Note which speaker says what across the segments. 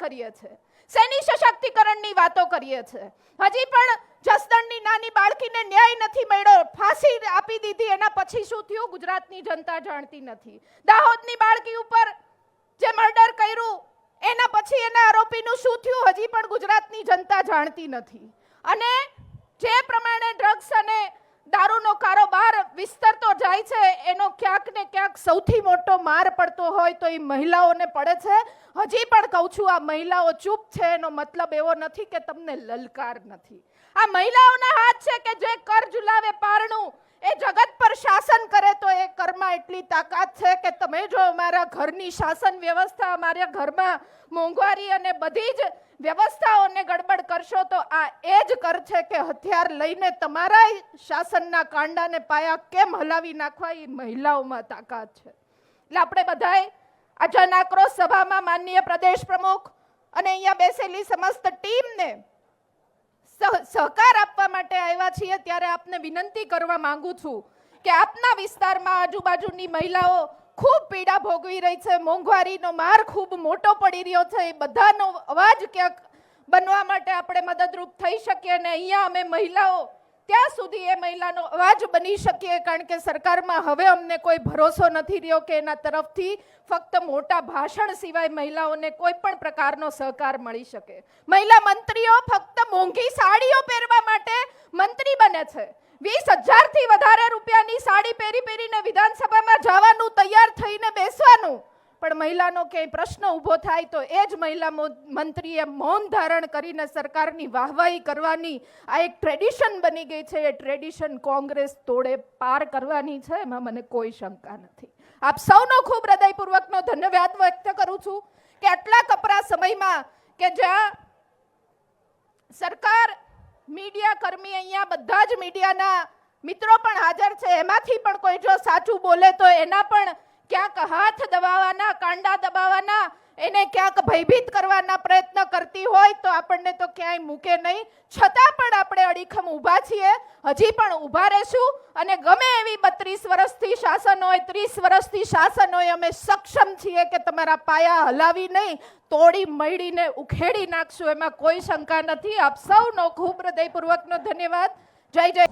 Speaker 1: કરીએ છીએ, શેની સશક્તિકરણની વાતો કરીએ છીએ? હજી પણ જસદણની નાની બાળકીને ન્યાય નથી મળ્યો, ફાંસી આપી દીધી, એના પછી શું થયું ગુજરાતની જનતા જાણતી નથી. દાહોદની બાળકી ઉપર જે મર્ડર કર્યું એના પછી એના આરોપીનું શું થયું હજી પણ ગુજરાતની જનતા જાણતી નથી. અને જે પ્રમાણે ડ્રગ્સ અને દારૂનો કારોબાર વિસ્તરતો જાય છે એનો ક્યાંક ને ક્યાંક સૌથી મોટો માર પડતો હોય તો એ મહિલાઓને પડે છે. હજી પણ કહું છું, આ મહિલાઓ ચૂપ છે એનો મતલબ એવો નથી કે તમને લલકાર નથી. આ મહિલાઓના હાથ છે કે જે કર ઝુલાવે પારણું એ જગત પર શાસન કરે તો એ કરમાં એટલી તાકાત છે કે તમે જો અમારા ઘરની શાસન વ્યવસ્થા, અમારા ઘરમાં મોંઘવારી અને બધી જ વ્યવસ્થાઓને ગડબડ કરશો તો આ એ જ કર છે કે હથિયાર લઈને તમારા શાસનના કાંડાને પાયા કેમ હલાવી નાખવા એ મહિલાઓમાં તાકાત છે. એટલે આપણે બધાએ આ જન આક્રોશ સભામાં માનનીય પ્રદેશ પ્રમુખ અને અહીંયા બેસેલી સમસ્ત ટીમને સહકાર આપવા માટે આવ્યા છીએ. ત્યારે આપને વિનંતી કરવા માંગુ છું કે આપના વિસ્તારમાં આજુબાજુની મહિલાઓ ખૂબ પીડા ભોગવી રહી છે, મોંઘવારીનો માર ખૂબ મોટો પડી રહ્યો છે, એ બધાનો અવાજ ક્યાંક બનવા માટે આપણે મદદરૂપ થઈ શકીએ અને અહીંયા અમે મહિલાઓ ત્યાં સુધી એ મહિલાનો અવાજ બની શકીએ. કારણ કે સરકારમાં હવે અમને કોઈ ભરોસો નથી રહ્યો કે એના તરફથી ફક્ત મોટા ભાષણ સિવાય મહિલાઓને કોઈ પણ પ્રકારનો સહકાર મળી શકે. મહિલા મંત્રીઓ ફક્ત મોંઘી સાડીઓ પહેરવા માટે મંત્રી બને છે. 20,000 થી વધારે રૂપિયાની સાડી પહેરીને વિધાનસભામાં જવાનું, તૈયાર થઈને બેસવાનું, પણ મહિલાનો ક્યાંય પ્રશ્ન ઊભો થાય તો એ જ મહિલા મંત્રીએ મૌન ધારણ કરીને સરકારની વાહવાહી કરવાની આ એક ટ્રેડિશન બની ગઈ છે. એ ટ્રેડિશન કોંગ્રેસ તોડે પાર કરવાની છે, એમાં મને કોઈ શંકા નથી. આપ સૌનો ખૂબ હૃદયપૂર્વકનો ધન્યવાદ વ્યક્ત કરું છું કે આટલા કપરા સમયમાં કે જ્યાં સરકાર, મીડિયા કર્મી, અહીંયા બધા જ મીડિયાના મિત્રો પણ હાજર છે, એમાંથી પણ કોઈ જો સાચું બોલે તો એના પણ ક્યાંક હાથ દબાવવાના, કાંડા દબાવવાના, એને ક્યાંક ભયભીત કરવાના પ્રયત્ન કરતી હોય તો આપણને તો ક્યાંય મૂકે નહીં. છતાં પણ આપણે અડીખમ ઊભા છીએ, હજી પણ ઊભા રહેશું અને ગમે એવી 32 વર્ષથી શાસન હોય, 30 વર્ષથી શાસન હોય, અમે સક્ષમ છીએ કે તમારા પાયા હલાવી નહીં, તોડી મળી ઉખેડી નાખશું, એમાં કોઈ શંકા નથી. આપ સૌનો ખૂબ હૃદયપૂર્વકનો ધન્યવાદ. જય જય.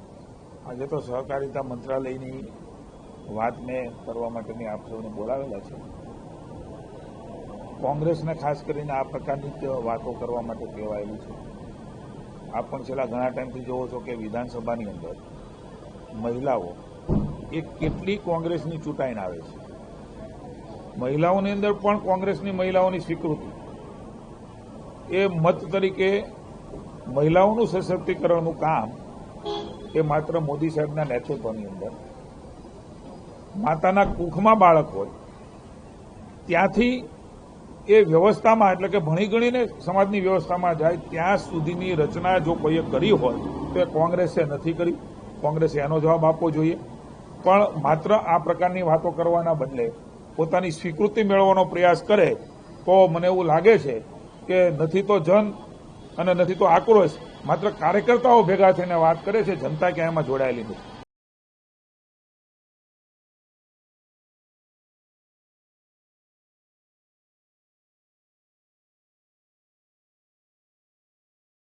Speaker 2: આજે તો સહકારિતા મંત્રાલયની વાતને કરવા માટેની આપ સૌને બોલાવેલા છે. કોંગ્રેસને ખાસ કરીને આ પ્રકારની જ વાતો કરવા માટે કહેવાયેલું છે. આપ પણ છેલ્લા ઘણા ટાઈમથી જોવો છો કે વિધાનસભાની અંદર મહિલાઓ એ કેટલી કોંગ્રેસની ચૂંટાઈને આવે છે. મહિલાઓની અંદર પણ કોંગ્રેસની મહિલાઓની સ્વીકૃતિ એ મત તરીકે મહિલાઓનું સશક્તિકરણનું કામ એ માત્ર મોદી સાહેબના નેતૃત્વની અંદર માતાના કુખમાં બાળક હોય ત્યાંથી એ વ્યવસ્થામાં, એટલે કે ભણી ગણીને સમાજની વ્યવસ્થામાં જાય ત્યાં સુધીની રચના જો કોઈએ કરી હોય તો એ કોંગ્રેસે નથી કરી. કોંગ્રેસે એનો જવાબ આપવો જોઈએ. પણ માત્ર આ પ્રકારની વાતો કરવાના બદલે પોતાની સ્વીકૃતિ મેળવવાનો પ્રયાસ કરે તો મને એવું લાગે છે કે નથી તો જન અને નથી તો આક્રોશ, માત્ર કાર્યકર્તાઓ ભેગા થઈને વાત કરે છે, જનતા ક્યાંય એમાં જોડાયેલી નથી.